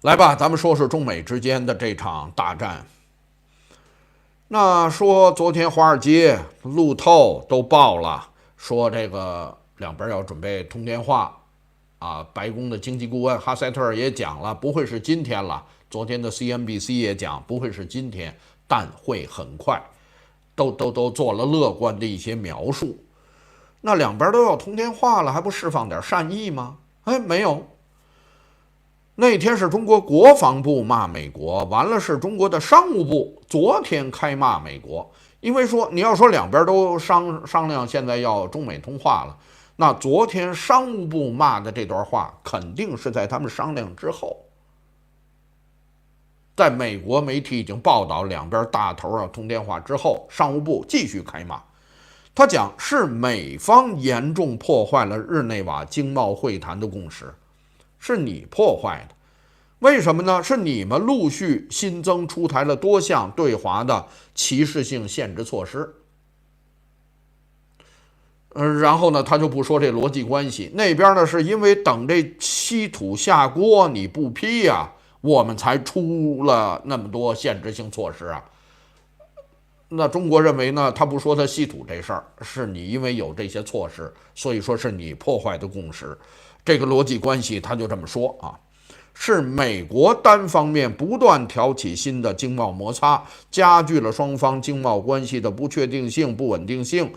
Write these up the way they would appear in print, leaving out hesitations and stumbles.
来吧，咱们说说中美之间的这场大战。那说昨天华尔街、路透都报了，说这个两边要准备通电话啊。白宫的经济顾问哈塞特也讲了，不会是今天了。昨天的 CNBC 也讲，不会是今天，但会很快，都做了乐观的一些描述。那两边都要通电话了，还不释放点善意吗？哎，没有。那天是中国国防部骂美国，完了是中国的商务部昨天开骂美国，因为说你要说两边都商量，现在要中美通话了，那昨天商务部骂的这段话肯定是在他们商量之后。在美国媒体已经报道两边大头要通电话之后，商务部继续开骂，他讲是美方严重破坏了日内瓦经贸会谈的共识。是你破坏的，为什么呢？是你们陆续新增出台了多项对华的歧视性限制措施。然后呢，他就不说这逻辑关系，那边呢是因为等这稀土下锅你不批呀，我们才出了那么多限制性措施啊。那中国认为呢，他不说他稀土这事儿，是你因为有这些措施，所以说是你破坏的共识。这个逻辑关系他就这么说啊，是美国单方面不断挑起新的经贸摩擦，加剧了双方经贸关系的不确定性、不稳定性。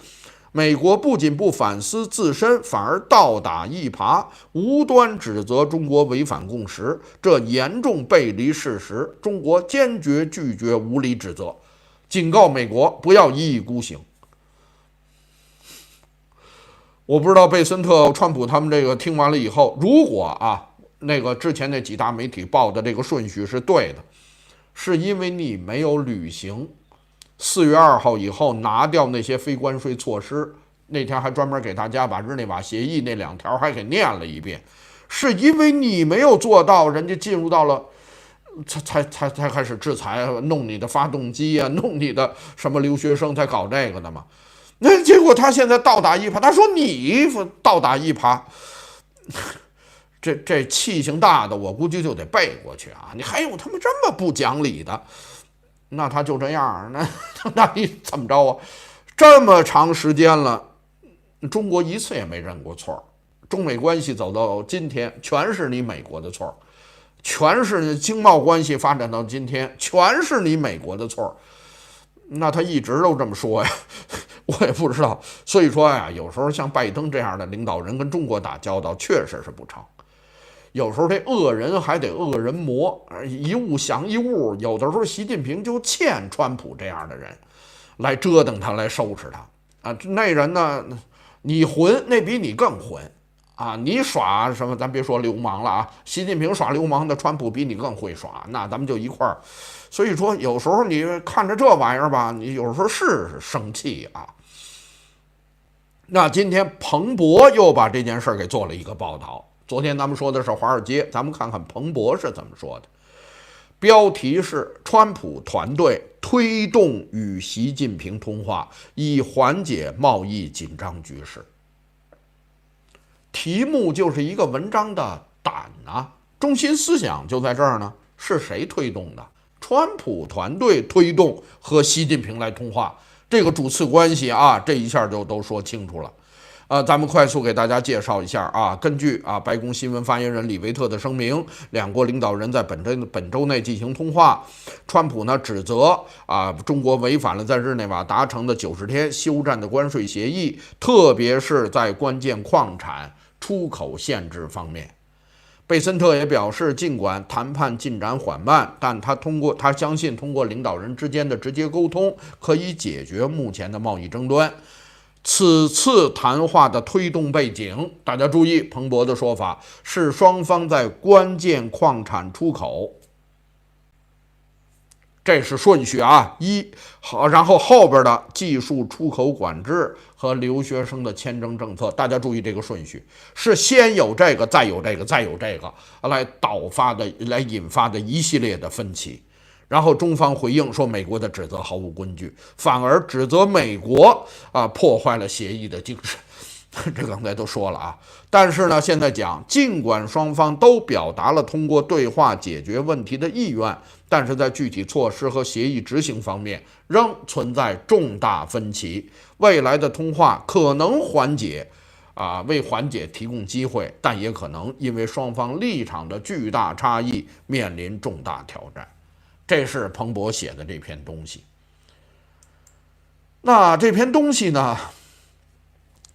美国不仅不反思自身，反而倒打一耙，无端指责中国违反共识，这严重背离事实。中国坚决拒绝无理指责，警告美国不要一意孤行。我不知道贝森特、川普他们这个听完了以后，如果那个之前那几大媒体报的这个顺序是对的，是因为你没有履行4月2号以后拿掉那些非关税措施。那天还专门给大家把日内瓦协议那2条还给念了一遍，是因为你没有做到，人家进入到了才开始制裁，弄你的发动机啊，弄你的什么留学生，才搞这个的嘛。那结果他现在倒打一耙，他说你倒打一耙，这气性大的我估计就得背过去啊！你还有他们这么不讲理的，那他就这样，那你怎么着啊？这么长时间了，中国一次也没认过错，中美关系走到今天，全是你美国的错，全是经贸关系发展到今天，全是你美国的错。那他一直都这么说呀，我也不知道。所以说呀，有时候像拜登这样的领导人跟中国打交道，确实是不成。有时候这恶人还得恶人磨，一物降一物。有的时候习近平就欠川普这样的人来折腾他，来收拾他啊。那人呢，你混，那比你更混啊！你耍什么？咱别说流氓了啊，习近平耍流氓的，川普比你更会耍，那咱们就一块儿。所以说，有时候你看着这玩意儿吧，你有时候是生气啊。那今天彭博又把这件事给做了一个报道。昨天咱们说的是华尔街，咱们看看彭博是怎么说的。标题是川普团队推动与习近平通话，以缓解贸易紧张局势。题目就是一个文章的胆啊，中心思想就在这儿呢。是谁推动的？川普团队推动和习近平来通话，这个主次关系啊，这一下就都说清楚了。咱们快速给大家介绍一下啊。根据白宫新闻发言人李维特的声明，两国领导人在本周内进行通话。川普呢指责中国违反了在日内瓦达成的90天休战的关税协议，特别是在关键矿产出口限制方面。贝森特也表示，尽管谈判进展缓慢，但他相信通过领导人之间的直接沟通，可以解决目前的贸易争端。此次谈话的推动背景，大家注意，彭博的说法是双方在关键矿产出口，这是顺序啊，然后后边的技术出口管制和留学生的签证政策，大家注意这个顺序是先有这个，再有这个，再有这个，来引发的一系列的分歧。然后中方回应说，美国的指责毫无根据，反而指责美国破坏了协议的精神。这刚才都说了啊。但是呢，现在讲，尽管双方都表达了通过对话解决问题的意愿，但是在具体措施和协议执行方面仍存在重大分歧。未来的通话可能为缓解提供机会，但也可能因为双方立场的巨大差异面临重大挑战。这是彭博写的这篇东西。那这篇东西呢，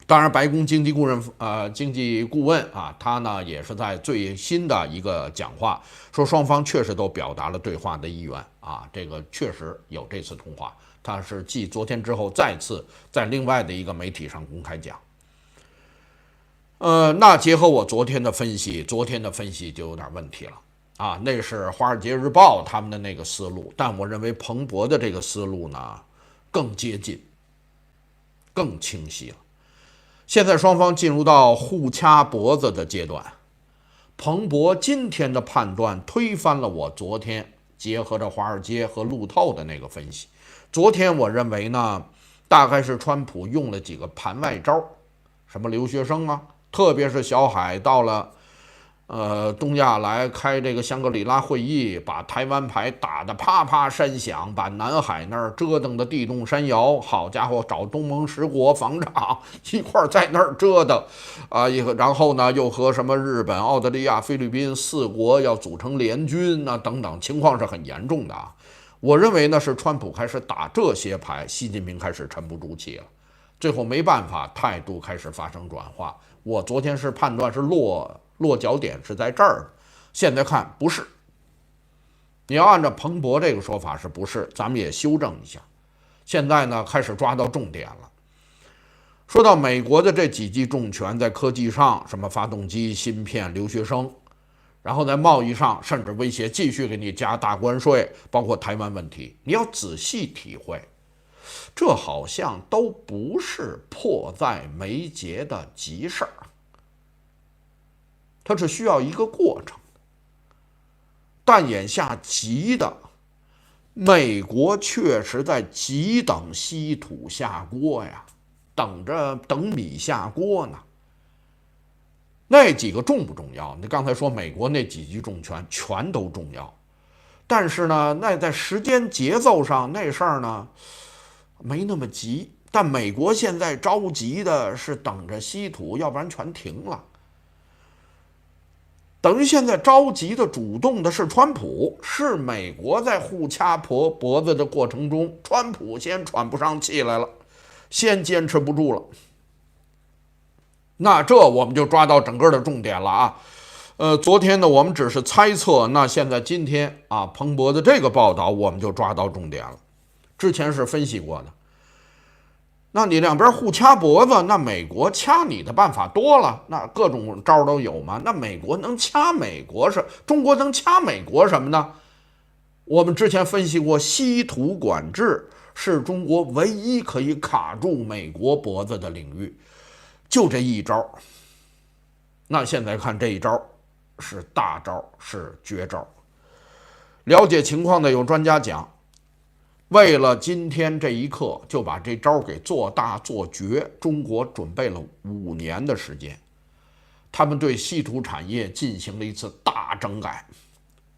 当然白宫经济顾问啊，他呢也是在最新的一个讲话说，双方确实都表达了对话的意愿啊，这个确实有这次通话，他是继昨天之后再次在另外的一个媒体上公开讲。那结合我昨天的分析就有点问题了啊，那是《华尔街日报》他们的那个思路，但我认为彭博的这个思路呢更接近、更清晰了。现在双方进入到互掐脖子的阶段，彭博今天的判断推翻了我昨天结合着华尔街和路透的那个分析。昨天我认为呢，大概是川普用了几个盘外招，什么留学生啊，特别是小海到了东亚来开这个香格里拉会议，把台湾牌打得啪啪山响，把南海那儿折腾的地动山摇，好家伙，找东盟10国防长一块儿在那儿折腾啊，然后呢又和什么日本、澳大利亚、菲律宾4国要组成联军啊等等，情况是很严重的啊。我认为呢是川普开始打这些牌，习近平开始沉不住气了，最后没办法，态度开始发生转化。我昨天是判断是落脚点是在这儿，现在看不是。你要按照彭博这个说法是不是？咱们也修正一下。现在呢开始抓到重点了。说到美国的这几记重拳，在科技上，什么发动机、芯片、留学生，然后在贸易上甚至威胁继续给你加大关税，包括台湾问题，你要仔细体会，这好像都不是迫在眉睫的急事儿。它是需要一个过程的，但眼下急的，美国确实在急等稀土下锅呀，等米下锅呢。那几个重不重要？你刚才说美国那几记重拳全都重要，但是呢，那在时间节奏上那事儿呢没那么急。但美国现在着急的是等着稀土，要不然全停了。等于现在着急的主动的是川普，是美国在互掐脖子的过程中，川普先喘不上气来了，先坚持不住了。那这我们就抓到整个的重点了啊。昨天呢我们只是猜测，那现在今天啊彭博的这个报道我们就抓到重点了。之前是分析过的，那你两边互掐脖子，那美国掐你的办法多了，那各种招都有嘛。那美国能掐美国中国能掐美国什么呢？我们之前分析过，稀土管制是中国唯一可以卡住美国脖子的领域，就这一招。那现在看这一招是大招，是绝招。了解情况的有专家讲，为了今天这一刻就把这招给做大做绝，中国准备了5年的时间，他们对稀土产业进行了一次大整改。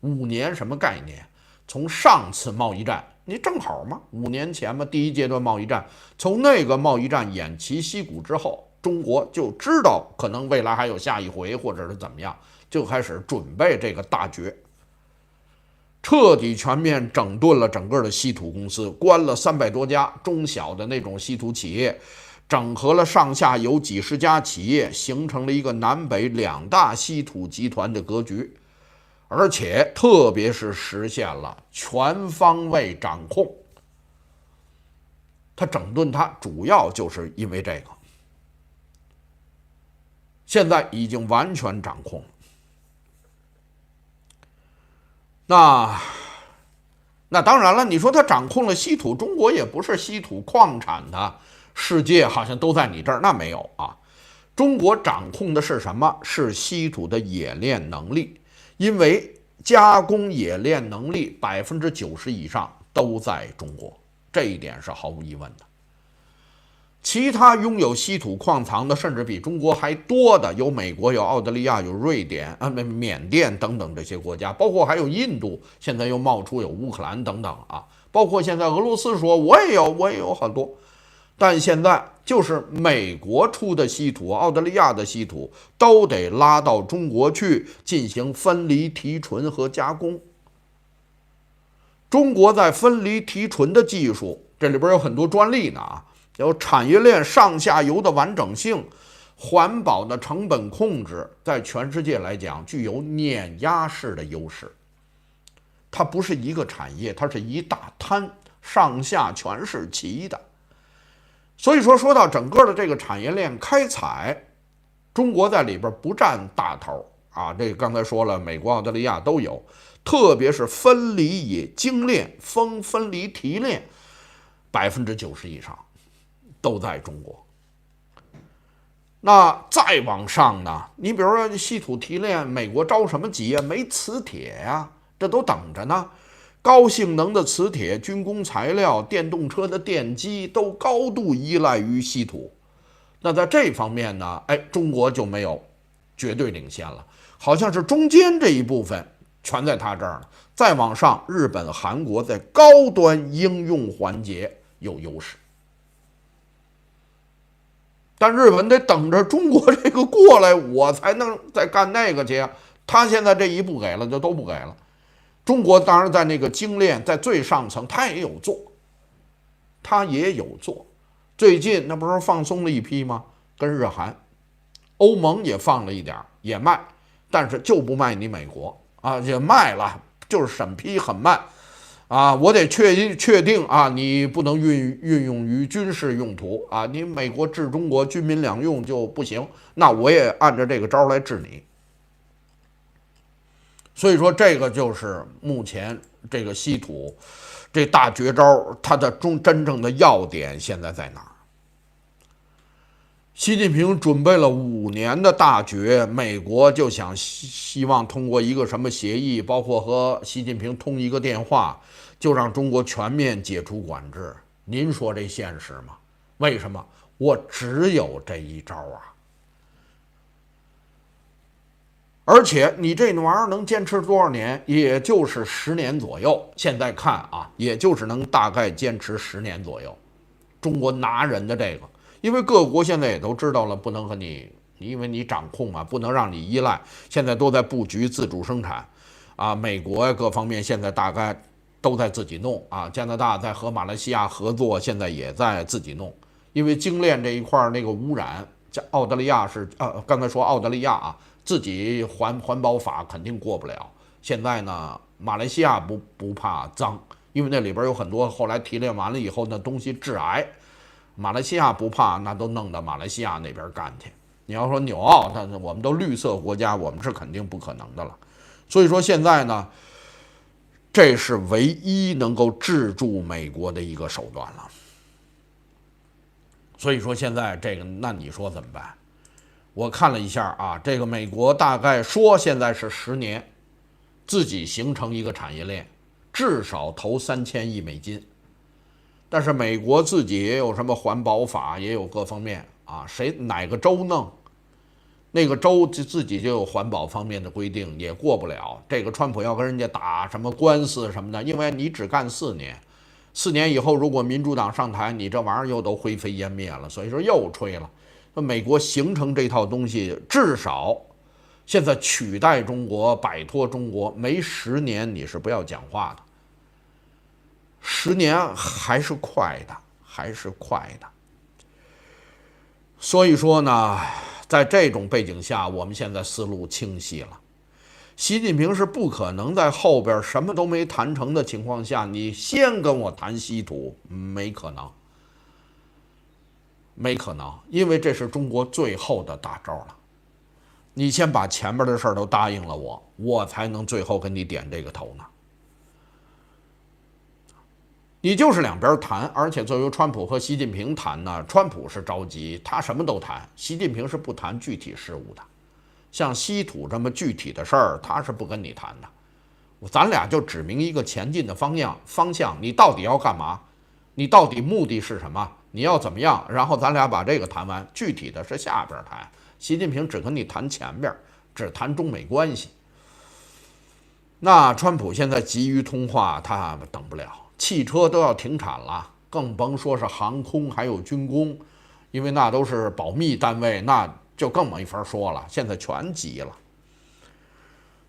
5年什么概念？从上次贸易战，你正好嘛，5年前嘛，第一阶段贸易战，从那个贸易战偃旗息鼓之后，中国就知道可能未来还有下一回，或者是怎么样，就开始准备这个大绝。彻底全面整顿了整个的稀土公司，关了300多家中小的那种稀土企业，整合了上下游几十家企业，形成了一个南北2大稀土集团的格局，而且特别是实现了全方位掌控。它整顿它主要就是因为这个，现在已经完全掌控了。那当然了，你说他掌控了稀土，中国也不是稀土矿产的世界，好像都在你这儿，那没有啊。中国掌控的是什么？是稀土的冶炼能力，因为加工冶炼能力90%以上都在中国，这一点是毫无疑问的。其他拥有稀土矿藏的，甚至比中国还多的，有美国、有澳大利亚、有瑞典缅甸等等这些国家，包括还有印度，现在又冒出有乌克兰等等啊，包括现在俄罗斯说我也有很多，但现在就是美国出的稀土、澳大利亚的稀土都得拉到中国去进行分离提纯和加工。中国在分离提纯的技术，这里边有很多专利呢啊。有产业链上下游的完整性，环保的成本控制，在全世界来讲具有碾压式的优势。它不是一个产业，它是一大摊，上下全是齐的。所以说到整个的这个产业链开采，中国在里边不占大头啊。这刚才说了，美国、澳大利亚都有，特别是分离冶精炼、分离提炼，90%以上。都在中国。那再往上呢？你比如说稀土提炼，美国着什么急呀？没磁铁呀，这都等着呢。高性能的磁铁、军工材料、电动车的电机都高度依赖于稀土。那在这方面呢，中国就没有绝对领先了，好像是中间这一部分全在他这儿了。再往上，日本、韩国在高端应用环节有优势。但日本得等着中国这个过来，我才能再干那个去。他现在这一步给了，就都不给了。中国当然在那个精炼，在最上层，他也有做。最近那不是放松了一批吗？跟日韩、欧盟也放了一点，也卖，但是就不卖你美国啊，也卖了，就是审批很慢。啊，我得确定啊，你不能运用于军事用途啊，你美国治中国军民两用就不行，那我也按照这个招来治你。所以说，这个就是目前这个稀土这大绝招，它的真正的要点现在在哪儿？习近平准备了5年的大决，美国就想希望通过一个什么协议，包括和习近平通一个电话，就让中国全面解除管制。您说这现实吗？为什么？我只有这一招啊！而且你这玩意儿能坚持多少年？也就是10年左右。现在看啊，也就是能大概坚持10年左右。中国拿人的这个。因为各国现在也都知道了，不能和你，因为你掌控嘛，不能让你依赖。现在都在布局自主生产，啊，美国各方面现在大概都在自己弄啊。加拿大在和马来西亚合作，现在也在自己弄。因为精炼这一块那个污染，澳大利亚是刚才说澳大利亚啊，自己环保法肯定过不了。现在呢，马来西亚不怕脏，因为那里边有很多后来提炼完了以后那东西致癌。马来西亚不怕，那都弄到马来西亚那边干去。你要说纽澳，但是我们都绿色国家，我们是肯定不可能的了。所以说现在呢，这是唯一能够制住美国的一个手段了。所以说现在这个，那你说怎么办？我看了一下啊，这个美国大概说现在是10年，自己形成一个产业链，至少投3000亿美金。但是美国自己也有什么环保法，也有各方面啊，哪个州弄，那个州自己就有环保方面的规定，也过不了。这个川普要跟人家打什么官司什么的，因为你只干4年，4年以后如果民主党上台，你这玩意儿又都灰飞烟灭了，所以说又吹了。那美国形成这套东西，至少现在取代中国、摆脱中国，没10年你是不要讲话的。10年还是快的，所以说呢，在这种背景下，我们现在思路清晰了。习近平是不可能在后边什么都没谈成的情况下，你先跟我谈稀土，没可能，因为这是中国最后的大招了。你先把前边的事儿都答应了我才能最后跟你点这个头呢。你就是两边谈，而且作为川普和习近平谈呢，川普是着急，他什么都谈，习近平是不谈具体事务的。像稀土这么具体的事儿，他是不跟你谈的。咱俩就指明一个前进的方向，你到底要干嘛？你到底目的是什么？你要怎么样？然后咱俩把这个谈完，具体的是下边谈。习近平只跟你谈前边，只谈中美关系。那川普现在急于通话，他等不了，汽车都要停产了，更甭说是航空还有军工，因为那都是保密单位，那就更没法说了。现在全急了。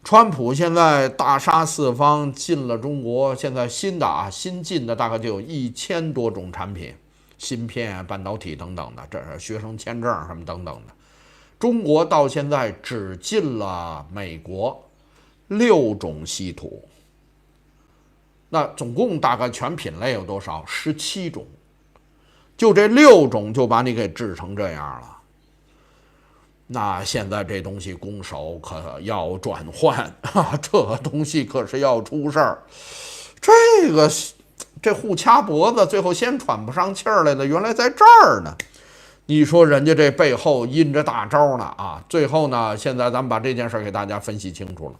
川普现在大杀四方，进了中国，现在新进的大概就有1000多种产品，芯片、半导体等等的，这是学生签证什么等等的。中国到现在只进了美国6种稀土，那总共大概全品类有多少？17种，就这6种就把你给制成这样了。那现在这东西攻守可要转换啊，这东西可是要出事儿。这互掐脖子，最后先喘不上气儿来的，原来在这儿呢。你说人家这背后阴着大招呢啊！最后呢，现在咱们把这件事给大家分析清楚了，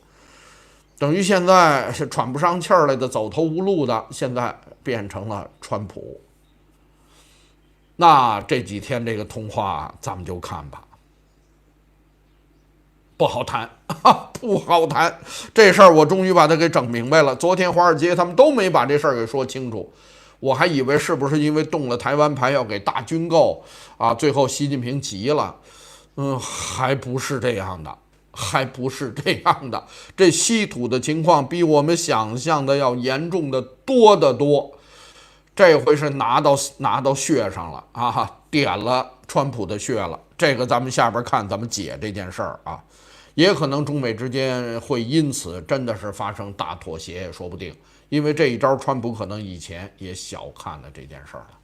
等于现在是喘不上气儿来的、走投无路的，现在变成了川普。那这几天这个通话咱们就看吧。不好谈不好谈，这事儿我终于把它给整明白了。昨天华尔街他们都没把这事儿给说清楚，我还以为是不是因为动了台湾牌要给大军购啊？最后习近平急了，还不是这样的，还不是这样的。这稀土的情况比我们想象的要严重的多得多。这回是拿到血上了啊，点了川普的血了。这个咱们下边看怎么解这件事儿啊。也可能中美之间会因此真的是发生大妥协也说不定，因为这一招川普可能以前也小看了这件事儿了。